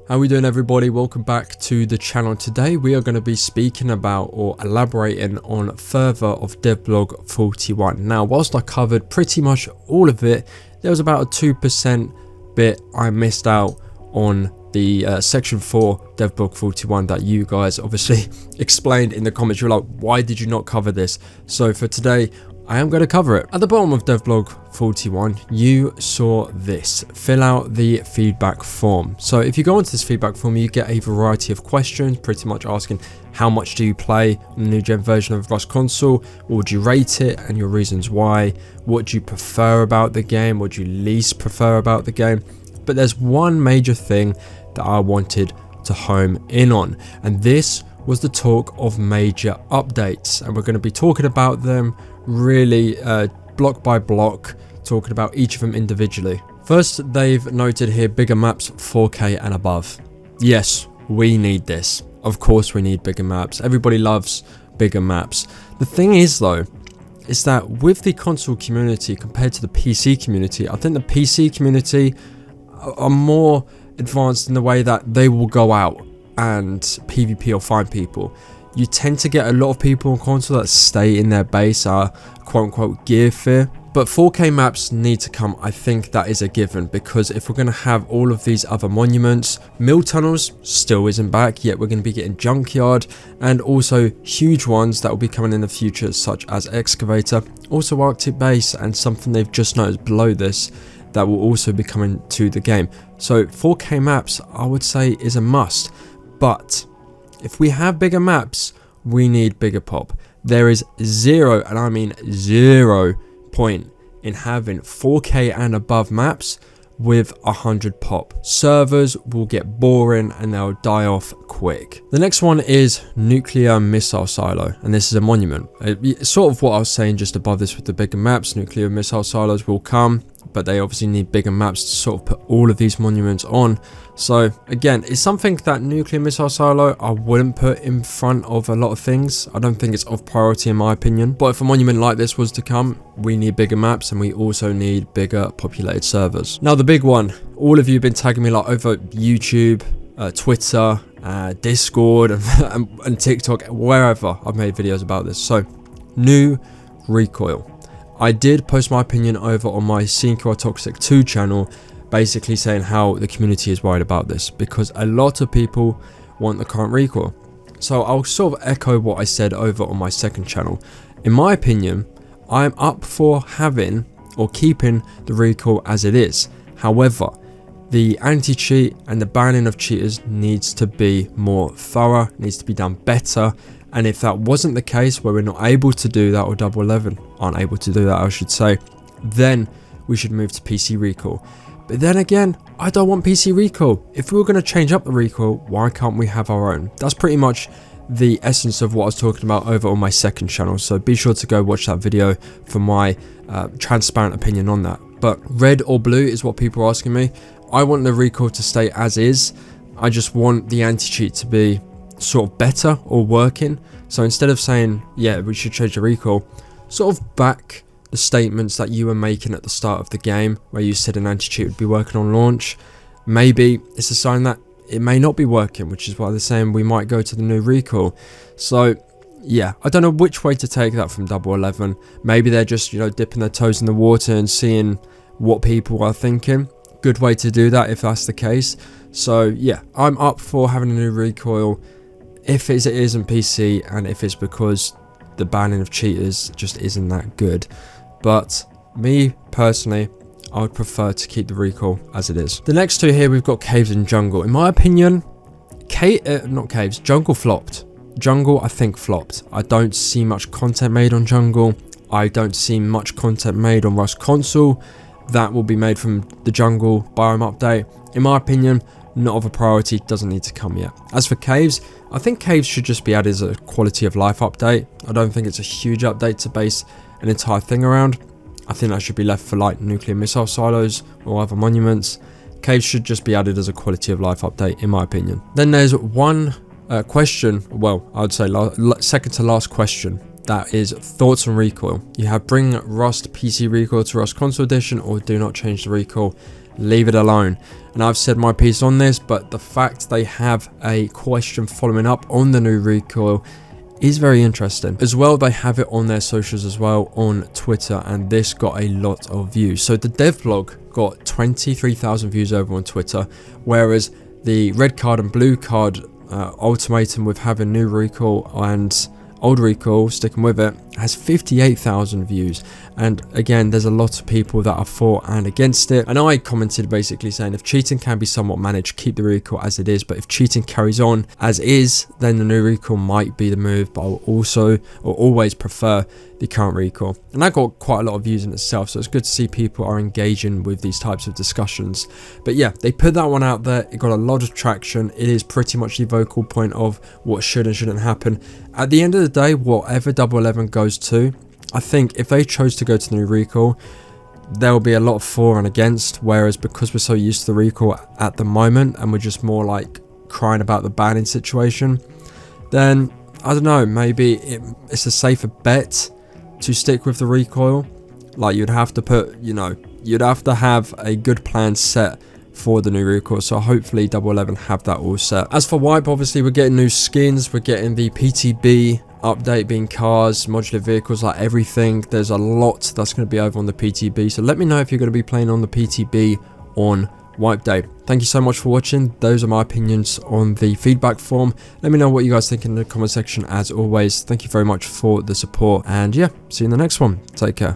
How we doing, everybody? Welcome back to the channel. Today we are going to be speaking about or elaborating on further of devlog 41. Now, whilst I covered pretty much all of it, there was about a 2% bit I missed out on the section 4 devlog 41 that you guys obviously explained in the comments. You're like, why did you not cover this? So for today, I am going to cover it. At the bottom of devlog 41, you saw this. Fill out the feedback form. So if you go into this feedback form, you get a variety of questions, pretty much asking how much do you play on the new gen version of Rust console, what would you rate it and your reasons why, what do you prefer about the game, what do you least prefer about the game. But there's one major thing that I wanted to home in on, and this was the talk of major updates, and we're going to be talking about them really block by block, talking about each of them individually. First, they've noted here bigger maps, 4K and above. Yes, we need this. Of course we need bigger maps. Everybody loves bigger maps. The thing is though, is that with the console community compared to the PC community, I think the PC community are more advanced in the way that they will go out and PvP or find people. You tend to get a lot of people on console that stay in their base, quote unquote gear fear. But 4K maps need to come. I think that is a given, because if we're going to have all of these other monuments, mill tunnels still isn't back yet. We're going to be getting junkyard and also huge ones that will be coming in the future, such as excavator, also Arctic base, and something they've just noticed below this that will also be coming to the game. So 4K maps, I would say, is a must. But if we have bigger maps, we need bigger pop. There is zero, and I mean 0 point in having 4K and above maps with 100 pop. Servers will get boring and they'll die off quick. The next one is nuclear missile silo, and this is a monument. It's sort of what I was saying just above this with the bigger maps. Nuclear missile silos will come, but they obviously need bigger maps to sort of put all of these monuments on. So again, it's something that nuclear missile silo I wouldn't put in front of a lot of things. I don't think it's of priority in my opinion. But if a monument like this was to come, we need bigger maps and we also need bigger populated servers. Now the big one, all of you have been tagging me like over YouTube, Twitter, Discord and TikTok, wherever I've made videos about this. So new Recoil. I did post my opinion over on my CNQR Toxic 2 channel, basically saying how the community is worried about this, because a lot of people want the current Recoil. So I'll sort of echo what I said over on my second channel. In my opinion, I'm up for having or keeping the Recoil as it is. However, the anti-cheat and the banning of cheaters needs to be more thorough, needs to be done better. And if that wasn't the case, where we're not able to do that, or Double 11 aren't able to do that, I should say, then we should move to PC Recoil. But then again, I don't want PC Recoil. If we were going to change up the Recoil, why can't we have our own? That's pretty much the essence of what I was talking about over on my second channel. So be sure to go watch that video for my transparent opinion on that. But red or blue is what people are asking me. I want the Recoil to stay as is. I just want the anti-cheat to be sort of better or working. So instead of saying, yeah, we should change the Recoil, sort of back the statements that you were making at the start of the game, where you said an anti-cheat would be working on launch. Maybe it's a sign that it may not be working, which is why they're saying we might go to the new Recoil. So yeah, I don't know which way to take that from Double 11. Maybe they're just, you know, dipping their toes in the water and seeing what people are thinking. Good way to do that if that's the case. So yeah, I'm up for having a new Recoil if it isn't PC, and if it's because the banning of cheaters just isn't that good. But me personally, I would prefer to keep the Recoil as it is. The next two here, we've got caves and jungle. In my opinion, jungle flopped. Jungle, I think, flopped. I don't see much content made on jungle. I don't see much content made on Rust console that will be made from the jungle biome update. In my opinion, not of a priority, doesn't need to come yet. As for caves, I think caves should just be added as a quality of life update. I don't think it's a huge update to base an entire thing around. I think that should be left for like nuclear missile silos or other monuments. Caves should just be added as a quality of life update, in my opinion. Then there's one question, well, I would say second to last question, that is thoughts on Recoil. You have bring Rust PC Recoil to Rust Console Edition, or do not change the Recoil leave it alone. And I've said my piece on this, but the fact they have a question following up on the new Recoil is very interesting. As well, they have it on their socials as well, on Twitter, and this got a lot of views. So the dev blog got 23,000 views over on Twitter, whereas the red card and blue card ultimatum with having new Recoil and old Recoil, sticking with it, has 58,000 views. And again, there's a lot of people that are for and against it. And I commented basically saying, if cheating can be somewhat managed, keep the Recoil as it is. But if cheating carries on as is, then the new Recoil might be the move. But I will also, or always prefer, the current Recoil. And that got quite a lot of views in itself. So it's good to see people are engaging with these types of discussions. But yeah, they put that one out there. It got a lot of traction. It is pretty much the vocal point of what should and shouldn't happen. At the end of the day, whatever Double 11 goes to, I think if they chose to go to the new Recoil, there will be a lot of for and against, whereas because we're so used to the Recoil at the moment and we're just more like crying about the banning situation, then I don't know, maybe it's a safer bet to stick with the Recoil. Like, you'd have to put, you know, you'd have to have a good plan set for the new Recoil, so hopefully Double 11 have that all set. As for wipe, obviously we're getting new skins, we're getting the PTB update, being cars, modular vehicles, like everything. There's a lot that's going to be over on the PTB, so let me know if you're going to be playing on the PTB on wipe day. Thank you so much for watching. Those are my opinions on the feedback form. Let me know what you guys think in the comment section. As always, thank you very much for the support, and yeah, see you in the next one. Take care.